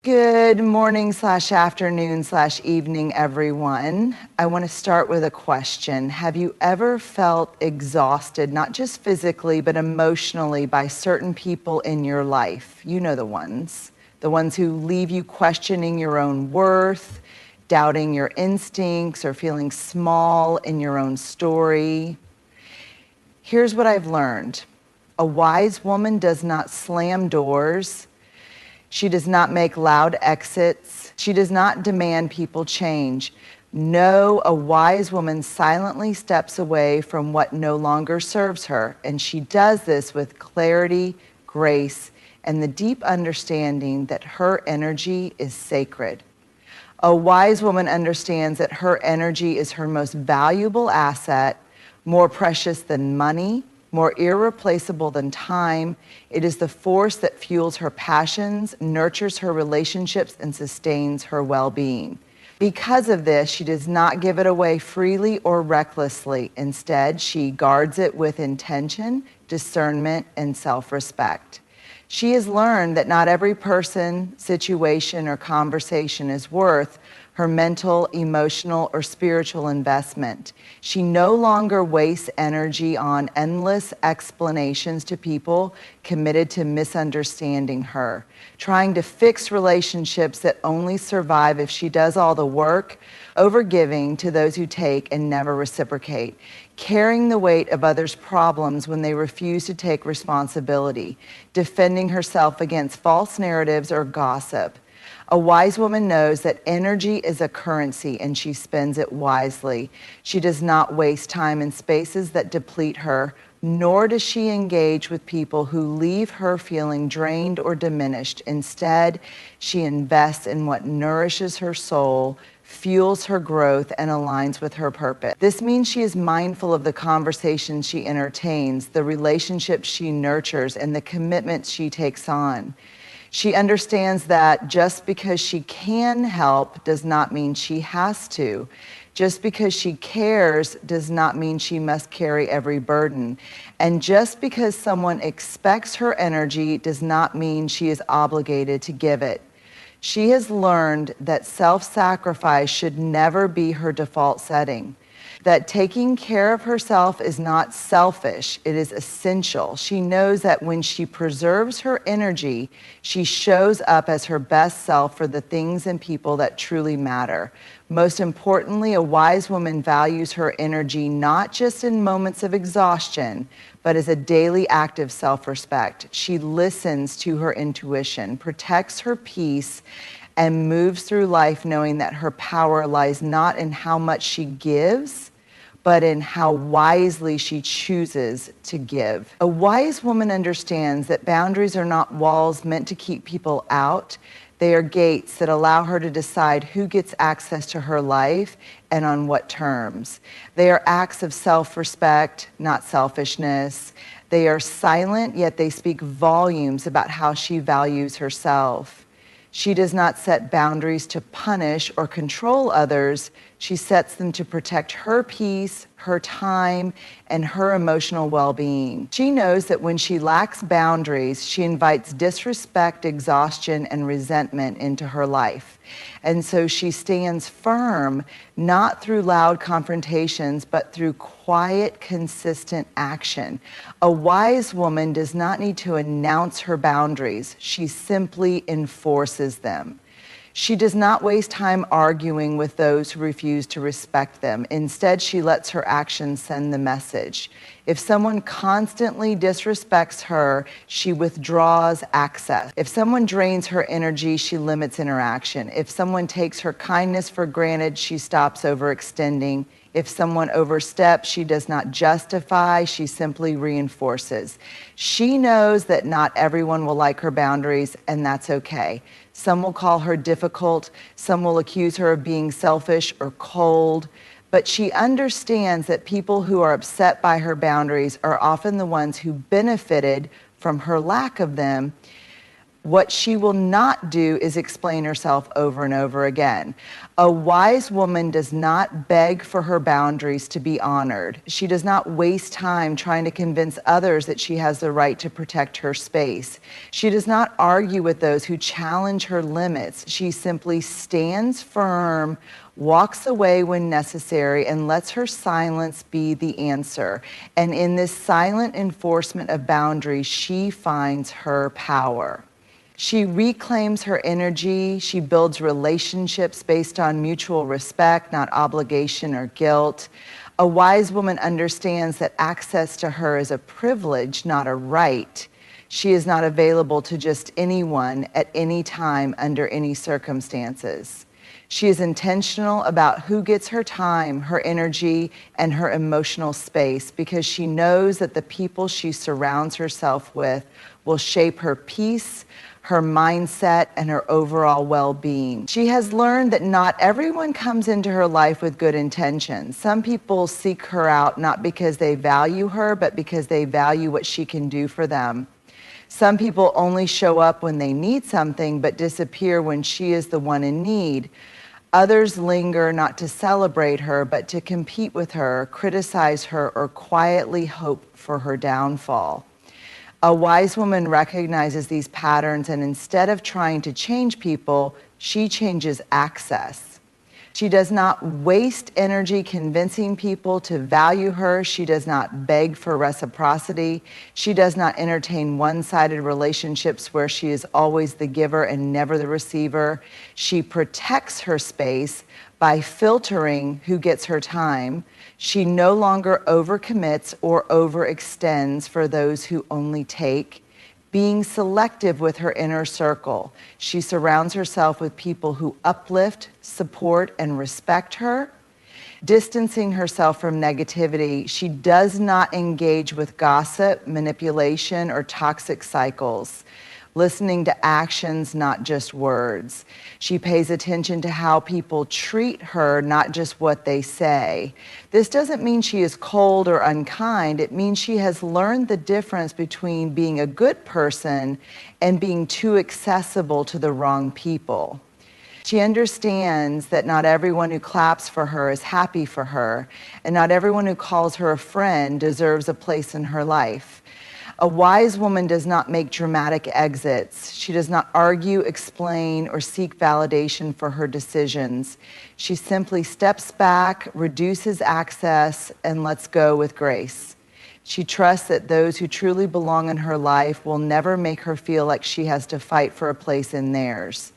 Good morning / afternoon / evening, everyone. I want to start with a question. Have you ever felt exhausted, not just physically, but emotionally by certain people in your life? You know the ones who leave you questioning your own worth, doubting your instincts, or feeling small in your own story. Here's what I've learned. A wise woman does not slam doors. She does not make loud exits. She does not demand people change. No, a wise woman silently steps away from what no longer serves her, and she does this with clarity, grace, and the deep understanding that her energy is sacred. A wise woman understands that her energy is her most valuable asset, more precious than money, more irreplaceable than time. It is the force that fuels her passions, nurtures her relationships, and sustains her well-being. Because of this, she does not give it away freely or recklessly. Instead, she guards it with intention, discernment, and self-respect. She has learned that not every person, situation, or conversation is worth her mental, emotional, or spiritual investment. She no longer wastes energy on endless explanations to people committed to misunderstanding her, trying to fix relationships that only survive if she does all the work, overgiving to those who take and never reciprocate, carrying the weight of others' problems when they refuse to take responsibility, defending herself against false narratives or gossip. A wise woman knows that energy is a currency and she spends it wisely. She does not waste time in spaces that deplete her, nor does she engage with people who leave her feeling drained or diminished. Instead, she invests in what nourishes her soul, fuels her growth, and aligns with her purpose. This means she is mindful of the conversations she entertains, the relationships she nurtures, and the commitments she takes on. She understands that just because she can help does not mean she has to. Just because she cares does not mean she must carry every burden. And just because someone expects her energy does not mean she is obligated to give it. She has learned that self-sacrifice should never be her default setting, that taking care of herself is not selfish, it is essential. She knows that when she preserves her energy, she shows up as her best self for the things and people that truly matter. Most importantly, a wise woman values her energy not just in moments of exhaustion, but as a daily act of self-respect. She listens to her intuition, protects her peace, and moves through life knowing that her power lies not in how much she gives, but in how wisely she chooses to give. A wise woman understands that boundaries are not walls meant to keep people out. They are gates that allow her to decide who gets access to her life and on what terms. They are acts of self-respect, not selfishness. They are silent, yet they speak volumes about how she values herself. She does not set boundaries to punish or control others. She sets them to protect her peace, her time, and her emotional well-being. She knows that when she lacks boundaries, she invites disrespect, exhaustion, and resentment into her life. And so she stands firm, not through loud confrontations, but through quiet, consistent action. A wise woman does not need to announce her boundaries. She simply enforces them. She does not waste time arguing with those who refuse to respect them. Instead, she lets her actions send the message. If someone constantly disrespects her, she withdraws access. If someone drains her energy, she limits interaction. If someone takes her kindness for granted, she stops overextending. If someone oversteps, she does not justify, she simply reinforces. She knows that not everyone will like her boundaries, and that's okay. Some will call her difficult, some will accuse her of being selfish or cold, but she understands that people who are upset by her boundaries are often the ones who benefited from her lack of them. What she will not do is explain herself over and over again. A wise woman does not beg for her boundaries to be honored. She does not waste time trying to convince others that she has the right to protect her space. She does not argue with those who challenge her limits. She simply stands firm, walks away when necessary, and lets her silence be the answer. And in this silent enforcement of boundaries, she finds her power. She reclaims her energy. She builds relationships based on mutual respect, not obligation or guilt. A wise woman understands that access to her is a privilege, not a right. She is not available to just anyone at any time under any circumstances. She is intentional about who gets her time, her energy, and her emotional space because she knows that the people she surrounds herself with will shape her peace, her mindset, and her overall well-being. She has learned that not everyone comes into her life with good intentions. Some people seek her out not because they value her, but because they value what she can do for them. Some people only show up when they need something, but disappear when she is the one in need. Others linger not to celebrate her, but to compete with her, criticize her, or quietly hope for her downfall. A wise woman recognizes these patterns, and instead of trying to change people, she changes access. She does not waste energy convincing people to value her. She does not beg for reciprocity. She does not entertain one-sided relationships where she is always the giver and never the receiver. She protects her space by filtering who gets her time. She no longer overcommits or overextends for those who only take. Being selective with her inner circle, she surrounds herself with people who uplift, support, and respect her. Distancing herself from negativity, she does not engage with gossip, manipulation, or toxic cycles. Listening to actions, not just words. She pays attention to how people treat her, not just what they say. This doesn't mean she is cold or unkind. It means she has learned the difference between being a good person and being too accessible to the wrong people. She understands that not everyone who claps for her is happy for her, and not everyone who calls her a friend deserves a place in her life. A wise woman does not make dramatic exits. She does not argue, explain, or seek validation for her decisions. She simply steps back, reduces access, and lets go with grace. She trusts that those who truly belong in her life will never make her feel like she has to fight for a place in theirs.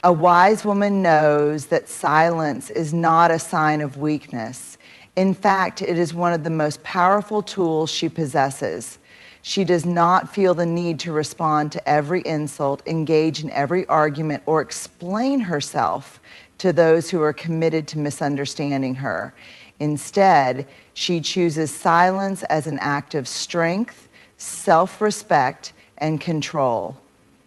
A wise woman knows that silence is not a sign of weakness. In fact, it is one of the most powerful tools she possesses. She does not feel the need to respond to every insult, engage in every argument, or explain herself to those who are committed to misunderstanding her. Instead, she chooses silence as an act of strength, self-respect, and control.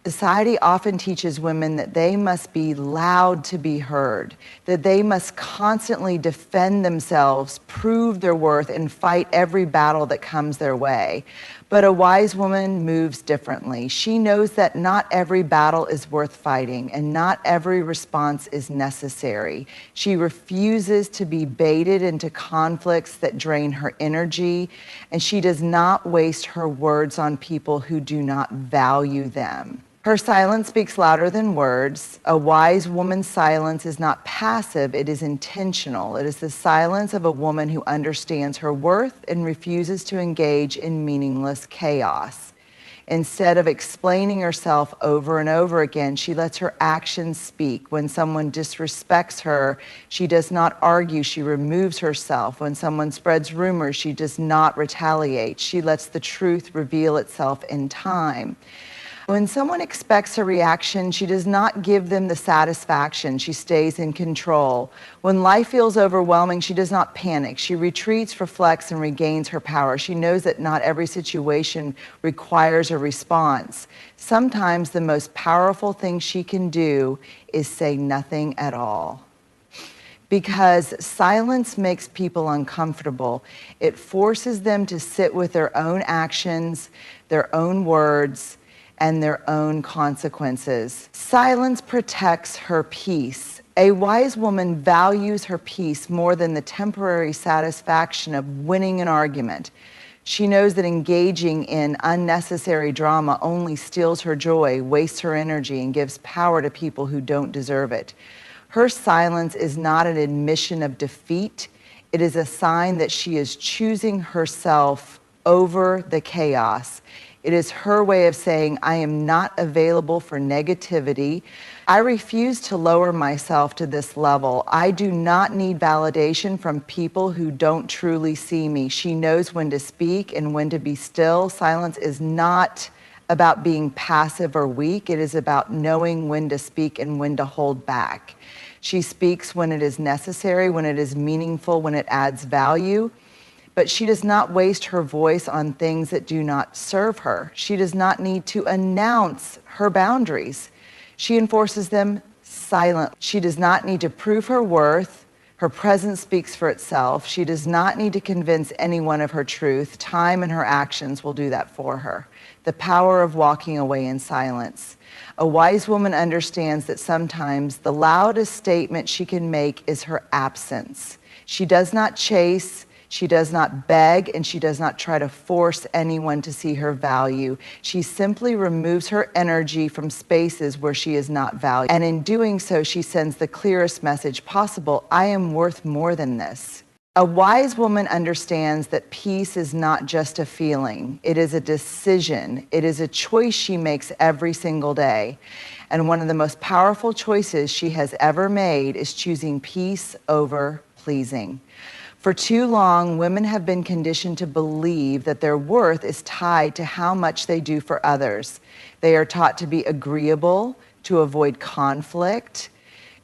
Society often teaches women that they must be loud to be heard, that they must constantly defend themselves, prove their worth, and fight every battle that comes their way. But a wise woman moves differently. She knows that not every battle is worth fighting, and not every response is necessary. She refuses to be baited into conflicts that drain her energy, and she does not waste her words on people who do not value them. Her silence speaks louder than words. A wise woman's silence is not passive, it is intentional. It is the silence of a woman who understands her worth and refuses to engage in meaningless chaos. Instead of explaining herself over and over again, she lets her actions speak. When someone disrespects her, she does not argue, she removes herself. When someone spreads rumors, she does not retaliate. She lets the truth reveal itself in time. When someone expects a reaction, she does not give them the satisfaction. She stays in control. When life feels overwhelming, she does not panic. She retreats, reflects, and regains her power. She knows that not every situation requires a response. Sometimes the most powerful thing she can do is say nothing at all. Because silence makes people uncomfortable. It forces them to sit with their own actions, their own words, and their own consequences. Silence protects her peace. A wise woman values her peace more than the temporary satisfaction of winning an argument. She knows that engaging in unnecessary drama only steals her joy, wastes her energy, and gives power to people who don't deserve it. Her silence is not an admission of defeat. It is a sign that she is choosing herself over the chaos. It is her way of saying, I am not available for negativity. I refuse to lower myself to this level. I do not need validation from people who don't truly see me. She knows when to speak and when to be still. Silence is not about being passive or weak. It is about knowing when to speak and when to hold back. She speaks when it is necessary, when it is meaningful, when it adds value. But she does not waste her voice on things that do not serve her. She does not need to announce her boundaries. She enforces them silently. She does not need to prove her worth. Her presence speaks for itself. She does not need to convince anyone of her truth. Time and her actions will do that for her. The power of walking away in silence. A wise woman understands that sometimes the loudest statement she can make is her absence. She does not chase. She does not beg, and she does not try to force anyone to see her value. She simply removes her energy from spaces where she is not valued. And in doing so, she sends the clearest message possible: I am worth more than this. A wise woman understands that peace is not just a feeling. It is a decision. It is a choice she makes every single day. And one of the most powerful choices she has ever made is choosing peace over pleasing. For too long, women have been conditioned to believe that their worth is tied to how much they do for others. They are taught to be agreeable, to avoid conflict,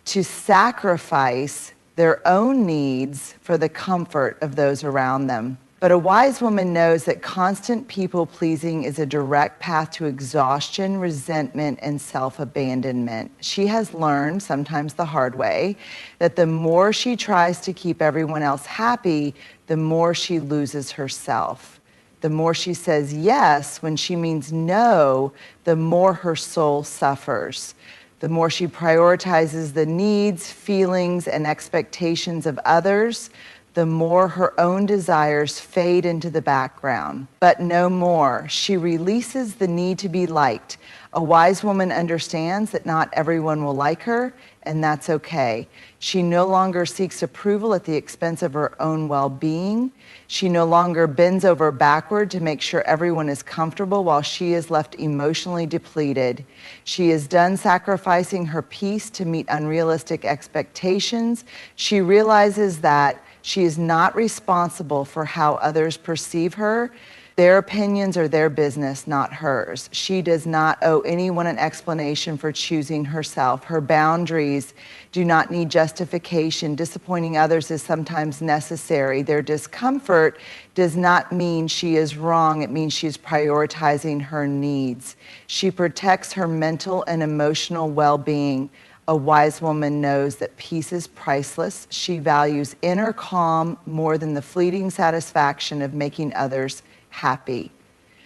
to sacrifice their own needs for the comfort of those around them. But a wise woman knows that constant people-pleasing is a direct path to exhaustion, resentment, and self-abandonment. She has learned, sometimes the hard way, that the more she tries to keep everyone else happy, the more she loses herself. The more she says yes when she means no, the more her soul suffers. The more she prioritizes the needs, feelings, and expectations of others, the more her own desires fade into the background. But no more. She releases the need to be liked. A wise woman understands that not everyone will like her, and that's okay. She no longer seeks approval at the expense of her own well-being. She no longer bends over backward to make sure everyone is comfortable while she is left emotionally depleted. She is done sacrificing her peace to meet unrealistic expectations. She realizes that she is not responsible for how others perceive her. Their opinions are their business, not hers. She does not owe anyone an explanation for choosing herself. Her boundaries do not need justification. Disappointing others is sometimes necessary. Their discomfort does not mean she is wrong. It means she is prioritizing her needs. She protects her mental and emotional well-being. A wise woman knows that peace is priceless. She values inner calm more than the fleeting satisfaction of making others happy.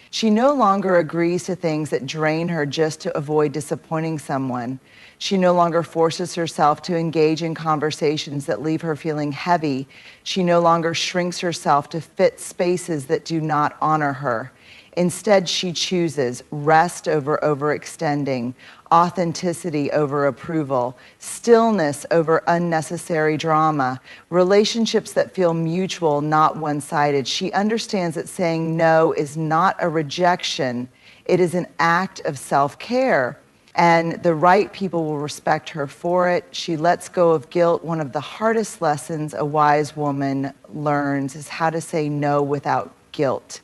She no longer agrees to things that drain her just to avoid disappointing someone. She no longer forces herself to engage in conversations that leave her feeling heavy. She no longer shrinks herself to fit spaces that do not honor her. Instead, she chooses rest over overextending, authenticity over approval, stillness over unnecessary drama, relationships that feel mutual, not one-sided. She understands that saying no is not a rejection. It is an act of self-care, and the right people will respect her for it. She lets go of guilt. One of the hardest lessons a wise woman learns is how to say no without guilt.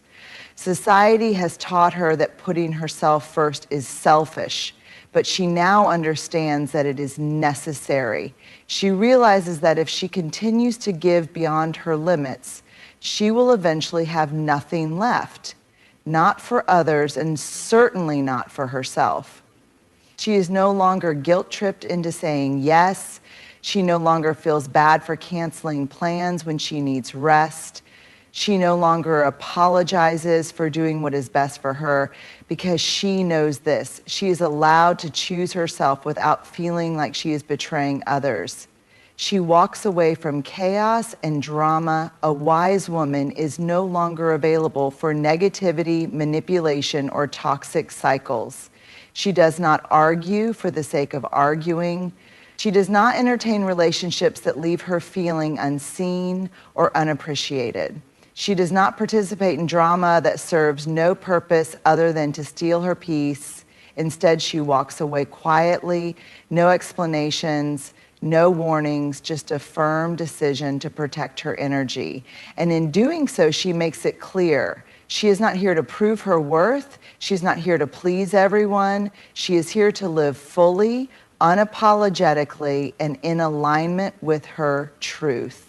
Society has taught her that putting herself first is selfish, but she now understands that it is necessary. She realizes that if she continues to give beyond her limits, she will eventually have nothing left, not for others and certainly not for herself. She is no longer guilt-tripped into saying yes. She no longer feels bad for canceling plans when she needs rest. She no longer apologizes for doing what is best for her because she knows this. She is allowed to choose herself without feeling like she is betraying others. She walks away from chaos and drama. A wise woman is no longer available for negativity, manipulation, or toxic cycles. She does not argue for the sake of arguing. She does not entertain relationships that leave her feeling unseen or unappreciated. She does not participate in drama that serves no purpose other than to steal her peace. Instead, she walks away quietly, no explanations, no warnings, just a firm decision to protect her energy. And in doing so, she makes it clear. She is not here to prove her worth. She's not here to please everyone. She is here to live fully, unapologetically, and in alignment with her truth.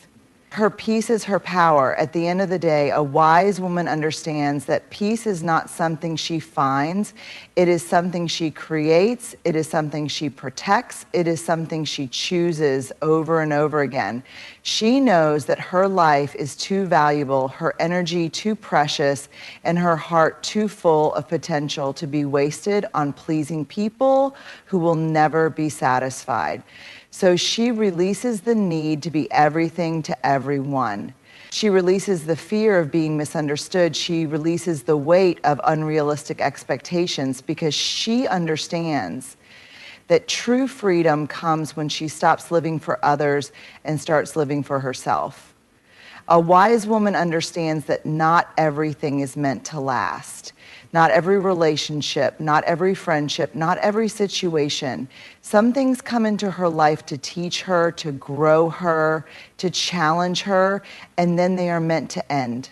Her peace is her power. At the end of the day, a wise woman understands that peace is not something she finds. It is something she creates. It is something she protects. It is something she chooses over and over again. She knows that her life is too valuable, her energy too precious, and her heart too full of potential to be wasted on pleasing people who will never be satisfied. So she releases the need to be everything to everyone. She releases the fear of being misunderstood. She releases the weight of unrealistic expectations because she understands that true freedom comes when she stops living for others and starts living for herself. A wise woman understands that not everything is meant to last. Not every relationship, not every friendship, not every situation. Some things come into her life to teach her, to grow her, to challenge her, and then they are meant to end.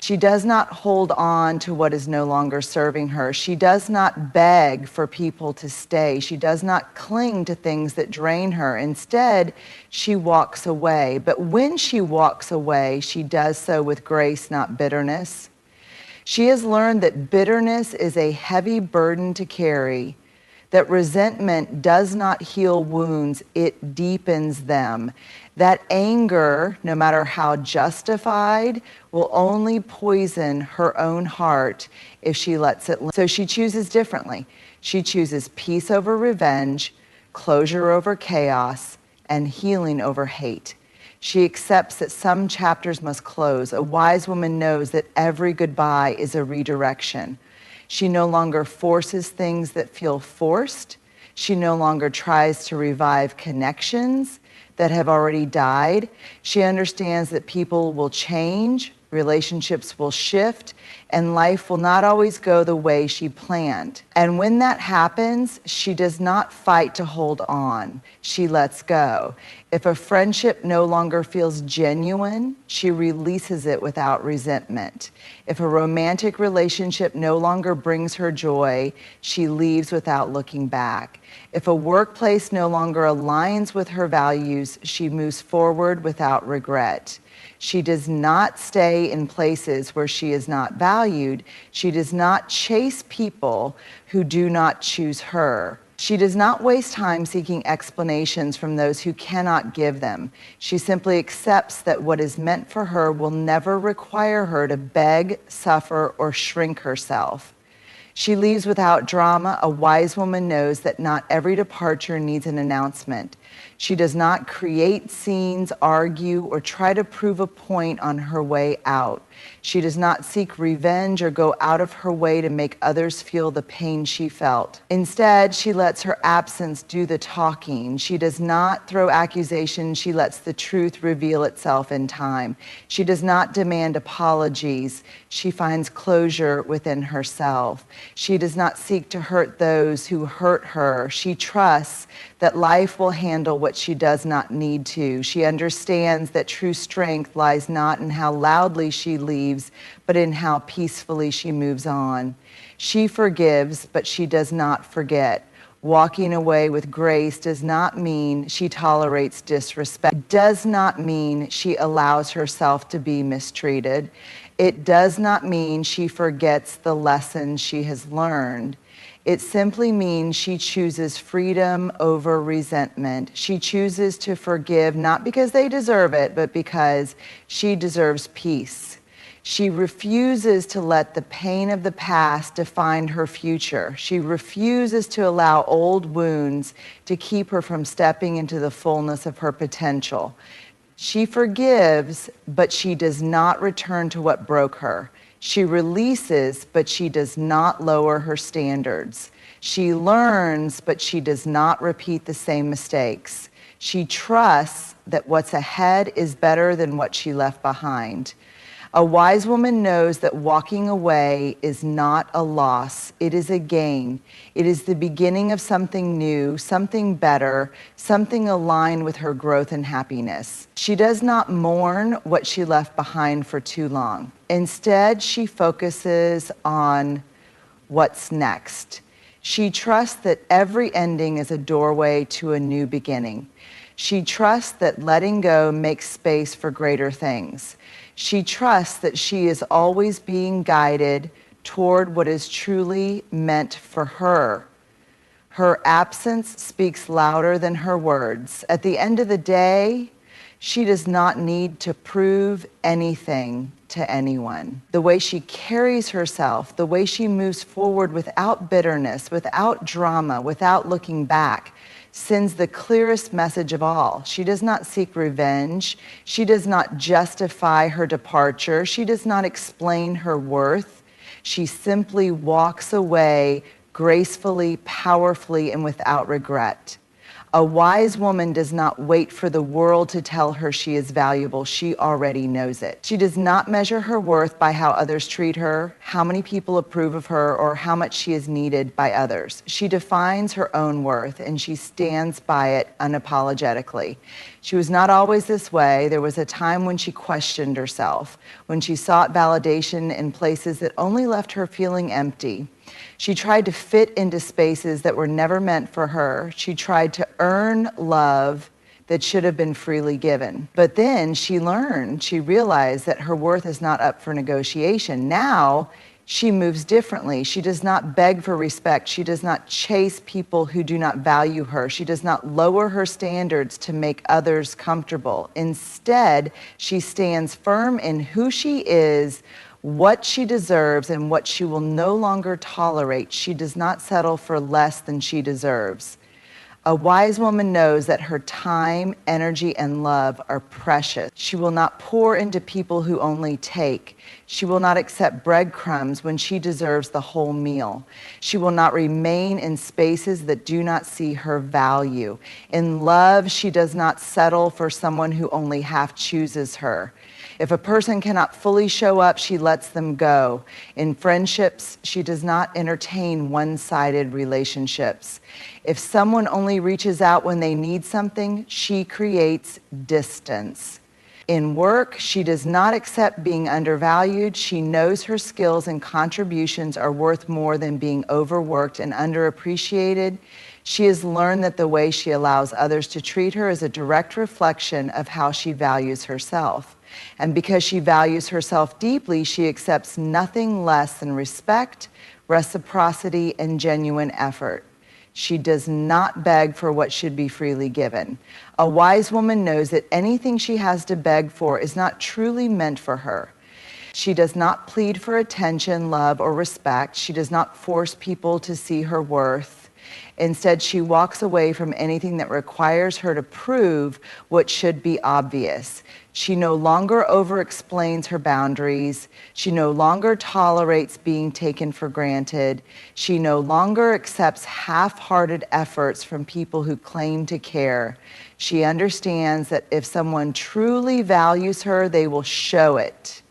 She does not hold on to what is no longer serving her. She does not beg for people to stay. She does not cling to things that drain her. Instead, she walks away. But when she walks away, she does so with grace, not bitterness. She has learned that bitterness is a heavy burden to carry, that resentment does not heal wounds, it deepens them. That anger, no matter how justified, will only poison her own heart if she lets it. So she chooses differently. She chooses peace over revenge, closure over chaos, and healing over hate. She accepts that some chapters must close. A wise woman knows that every goodbye is a redirection. She no longer forces things that feel forced. She no longer tries to revive connections that have already died. She understands that people will change, relationships will shift, and life will not always go the way she planned. And when that happens, she does not fight to hold on. She lets go. If a friendship no longer feels genuine, she releases it without resentment. If a romantic relationship no longer brings her joy, she leaves without looking back. If a workplace no longer aligns with her values, she moves forward without regret. She does not stay in places where she is not valued. She does not chase people who do not choose her. She does not waste time seeking explanations from those who cannot give them. She simply accepts that what is meant for her will never require her to beg, suffer, or shrink herself. She leaves without drama. A wise woman knows that not every departure needs an announcement. She does not create scenes, argue, or try to prove a point on her way out. She does not seek revenge or go out of her way to make others feel the pain she felt. Instead, she lets her absence do the talking. She does not throw accusations. She lets the truth reveal itself in time. She does not demand apologies. She finds closure within herself. She does not seek to hurt those who hurt her. She trusts that life will handle what she does not need to. She understands that true strength lies not in how loudly she leaves, but in how peacefully she moves on. She forgives, but she does not forget. Walking away with grace does not mean she tolerates disrespect. It does not mean she allows herself to be mistreated. It does not mean she forgets the lessons she has learned. It simply means she chooses freedom over resentment. She chooses to forgive not because they deserve it, but because she deserves peace. She refuses to let the pain of the past define her future. She refuses to allow old wounds to keep her from stepping into the fullness of her potential. She forgives, but she does not return to what broke her. She releases, but she does not lower her standards. She learns, but she does not repeat the same mistakes. She trusts that what's ahead is better than what she left behind. A wise woman knows that walking away is not a loss, it is a gain. It is the beginning of something new, something better, something aligned with her growth and happiness. She does not mourn what she left behind for too long. Instead, she focuses on what's next. She trusts that every ending is a doorway to a new beginning. She trusts that letting go makes space for greater things. She trusts that she is always being guided toward what is truly meant for her. Her absence speaks louder than her words. At the end of the day, she does not need to prove anything to anyone. The way she carries herself, the way she moves forward without bitterness, without drama, without looking back, sends the clearest message of all. She does not seek revenge. She does not justify her departure. She does not explain her worth. She simply walks away gracefully, powerfully, and without regret. A wise woman does not wait for the world to tell her she is valuable. She already knows it. She does not measure her worth by how others treat her, how many people approve of her, or how much she is needed by others. She defines her own worth, and she stands by it unapologetically. She was not always this way. There was a time when she questioned herself, when she sought validation in places that only left her feeling empty. She tried to fit into spaces that were never meant for her. She tried to earn love that should have been freely given. But then she learned, she realized that her worth is not up for negotiation. Now she moves differently. She does not beg for respect. She does not chase people who do not value her. She does not lower her standards to make others comfortable. Instead, she stands firm in who she is, what she deserves, and what she will no longer tolerate. She does not settle for less than she deserves. A wise woman knows that her time, energy, and love are precious. She will not pour into people who only take. She will not accept breadcrumbs when she deserves the whole meal. She will not remain in spaces that do not see her value. In love, she does not settle for someone who only half chooses her. If a person cannot fully show up, she lets them go. In friendships, she does not entertain one-sided relationships. If someone only reaches out when they need something, she creates distance. In work, she does not accept being undervalued. She knows her skills and contributions are worth more than being overworked and underappreciated. She has learned that the way she allows others to treat her is a direct reflection of how she values herself. And because she values herself deeply, she accepts nothing less than respect, reciprocity, and genuine effort. She does not beg for what should be freely given. A wise woman knows that anything she has to beg for is not truly meant for her. She does not plead for attention, love, or respect. She does not force people to see her worth. Instead, she walks away from anything that requires her to prove what should be obvious. She no longer over-explains her boundaries. She no longer tolerates being taken for granted. She no longer accepts half-hearted efforts from people who claim to care. She understands that if someone truly values her, they will show it.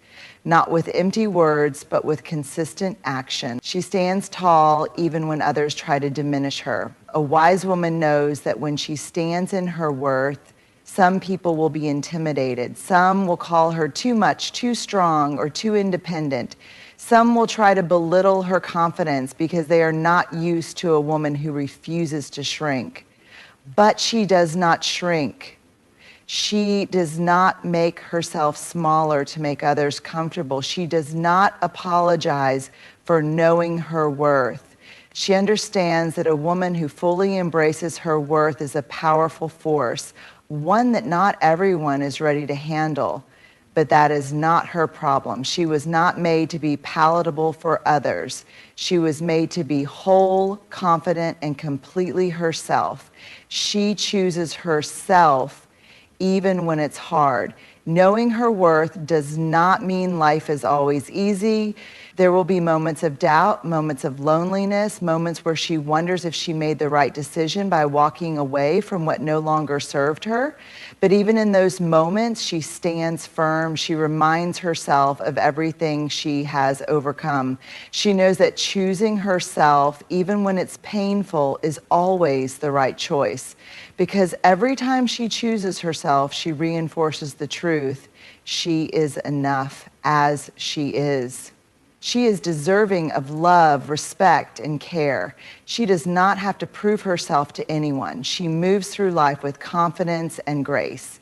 Not with empty words, but with consistent action. She stands tall even when others try to diminish her. A wise woman knows that when she stands in her worth, some people will be intimidated. Some will call her too much, too strong, or too independent. Some will try to belittle her confidence because they are not used to a woman who refuses to shrink. But she does not shrink. She does not make herself smaller to make others comfortable. She does not apologize for knowing her worth. She understands that a woman who fully embraces her worth is a powerful force, one that not everyone is ready to handle, but that is not her problem. She was not made to be palatable for others. She was made to be whole, confident, and completely herself. She chooses herself even when it's hard. Knowing her worth does not mean life is always easy. There will be moments of doubt, moments of loneliness, moments where she wonders if she made the right decision by walking away from what no longer served her. But even in those moments, she stands firm. She reminds herself of everything she has overcome. She knows that choosing herself, even when it's painful, is always the right choice. Because every time she chooses herself, she reinforces the truth. She is enough as she is. She is deserving of love, respect, and care. She does not have to prove herself to anyone. She moves through life with confidence and grace.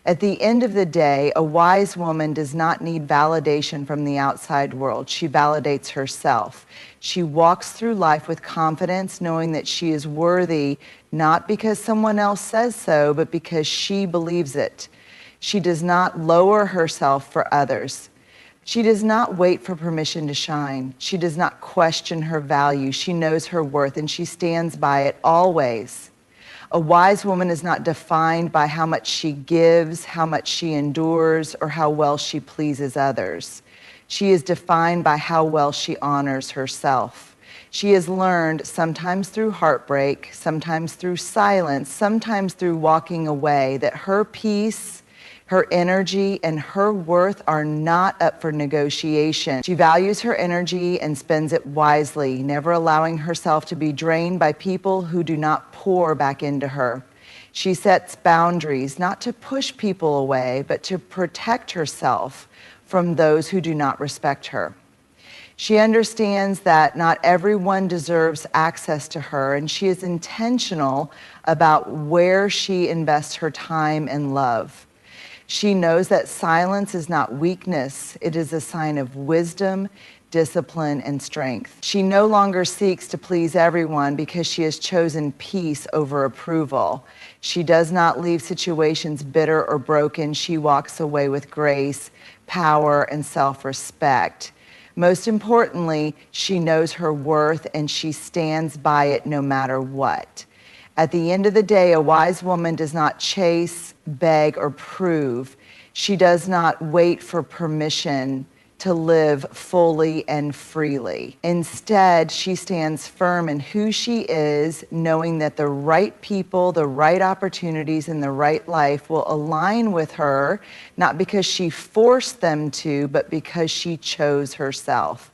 At the end of the day, a wise woman does not need validation from the outside world. She validates herself. She walks through life with confidence, knowing that she is worthy, not because someone else says so, but because she believes it. She does not lower herself for others. She does not wait for permission to shine. She does not question her value. She knows her worth, and she stands by it always. A wise woman is not defined by how much she gives, how much she endures, or how well she pleases others. She is defined by how well she honors herself. She has learned, sometimes through heartbreak, sometimes through silence, sometimes through walking away, that her peace, her energy, and her worth are not up for negotiation. She values her energy and spends it wisely, never allowing herself to be drained by people who do not pour back into her. She sets boundaries, not to push people away, but to protect herself from those who do not respect her. She understands that not everyone deserves access to her, and she is intentional about where she invests her time and love. She knows that silence is not weakness. It is a sign of wisdom, discipline, and strength. She no longer seeks to please everyone because she has chosen peace over approval. She does not leave situations bitter or broken. She walks away with grace, power, and self-respect. Most importantly, she knows her worth and she stands by it no matter what. At the end of the day, a wise woman does not chase, beg, or prove. She does not wait for permission to live fully and freely. Instead, she stands firm in who she is, knowing that the right people, the right opportunities, and the right life will align with her, not because she forced them to, but because she chose herself.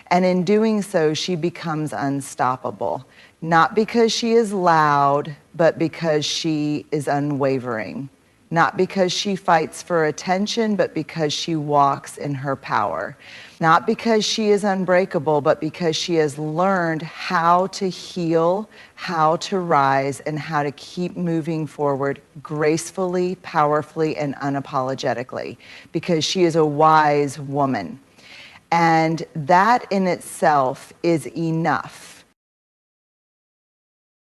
And in doing so, she becomes unstoppable. Not because she is loud, but because she is unwavering. Not because she fights for attention, but because she walks in her power. Not because she is unbreakable, but because she has learned how to heal, how to rise, and how to keep moving forward gracefully, powerfully, and unapologetically. Because she is a wise woman. And that in itself is enough.